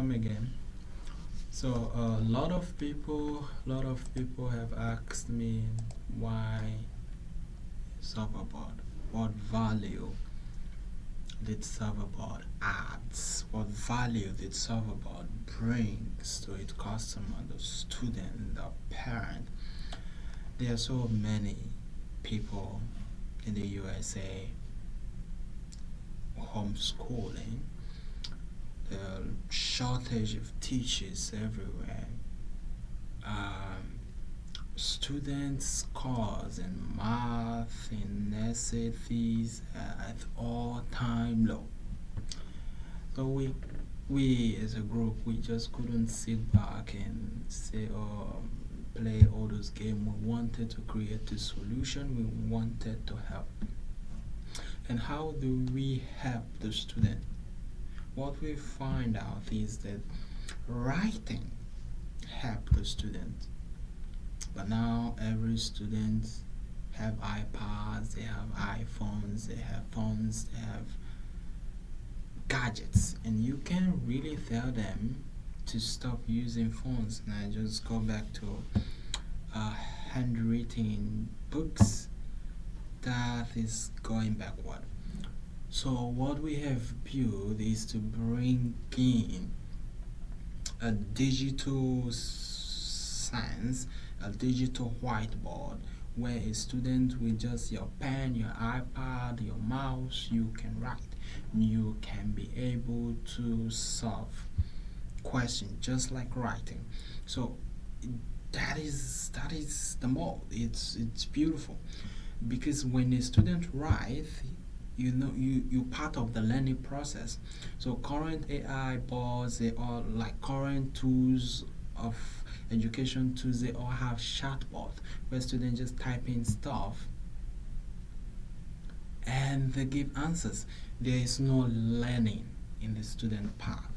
welcome again. So a lot of people have asked me why SolverBoard, what value did SolverBoard adds, what value did SolverBoard brings to its customer, the student, the parent. There are so many people in the USA homeschooling, the shortage of teachers everywhere. Students' scores in math, in SATs at all-time low. So we as a group, we just couldn't sit back and say, oh, play all those games. We wanted to create a solution. We wanted to help. And how do we help the student? What we find out is that writing help the student. But now every student have iPads, they have iPhones, they have phones, they have gadgets, and you can't really tell them to stop using phones. And I just go back to handwritten books. That is going backward. So what we have built is to bring in a digital science, a digital whiteboard, where a student with just your pen, your iPad, your mouse, you can write. You can be able to solve questions just like writing. So that is the mode. It's beautiful, because when a student writes, you know you part of the learning process. So current AI boards, they all like current tools of education tools, they all have chatbot where students just type in stuff and they give answers. There is no learning in the student path.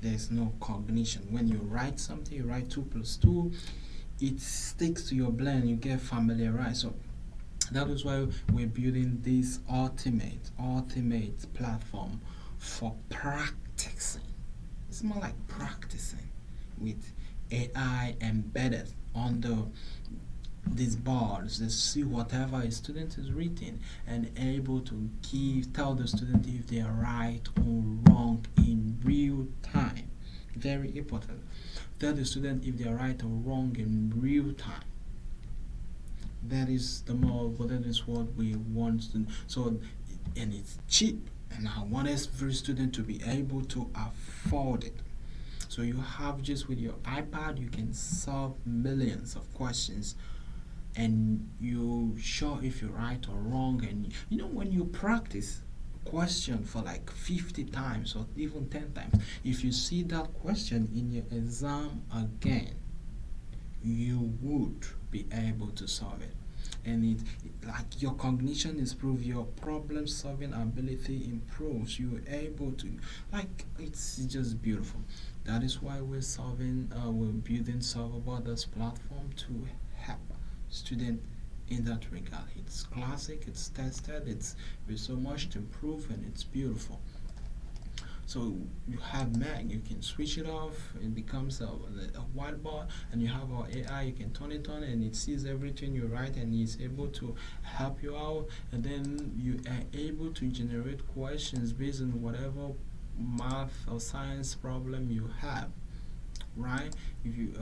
There is no cognition. When you write something, you write 2 plus 2, it sticks to your brain, you get familiarized. So that is why we're building this ultimate platform for practicing. It's more like practicing with AI embedded on these boards. They see whatever a student is reading and able to tell the student if they are right or wrong in real time. Very important. Tell the student if they are right or wrong in real time. That is the more, that is what we want to. So, and it's cheap, and I want every student to be able to afford it. So you have, just with your iPad, you can solve millions of questions, and you sure if you're right or wrong. And you know, when you practice question for like 50 times or even 10 times, if you see that question in your exam again, you would be able to solve it. And it like your cognition is improved, your problem solving ability improves, you're able to, like, it's just beautiful. That is why we're building SolverBoard, this platform to help students in that regard. It's classic, it's tested, it's with so much to improve, and it's beautiful. So you have Mac, you can switch it off, it becomes a whiteboard, and you have our AI, you can turn it on and it sees everything you write and it's able to help you out, and then you are able to generate questions based on whatever math or science problem you have, right? If you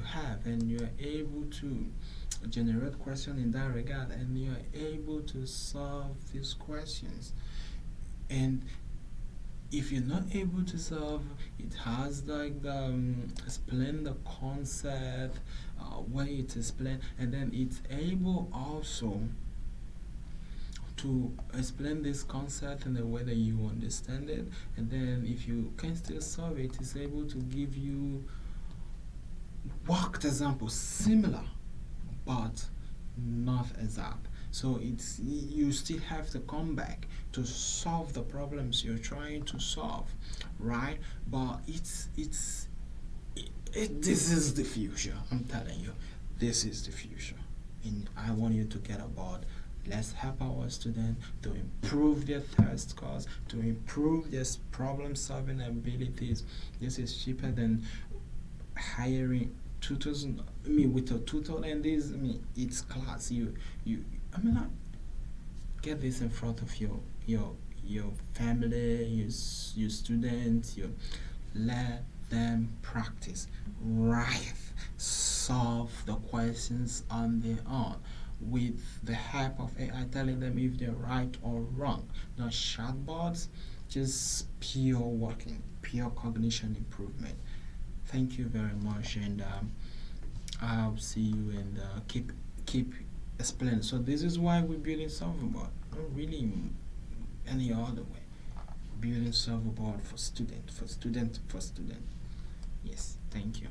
have, and you are able to generate questions in that regard, and you are able to solve these questions. And if you're not able to solve, it has like the explain the concept, where it explain, and then it's able also to explain this concept in the way that you understand it. And then if you can still solve it, it's able to give you worked examples similar but not exact. So it's, you still have to come back to solve the problems you're trying to solve, right? But this is the future. I'm telling you, this is the future, and I want you to get aboard. Let's help our students to improve their test scores, to improve their problem solving abilities. This is cheaper than hiring tutors. I mean, with a tutor and this, I mean, it's class. I mean, get this in front of your family, your students. You let them practice, write, solve the questions on their own with the help of AI, telling them if they're right or wrong. Not chatbots, just pure working, pure cognition improvement. Thank you very much, and I'll see you, and keep explaining. So this is why we're building SolverBoard. Not really any other way. Building SolverBoard for student. Yes, thank you.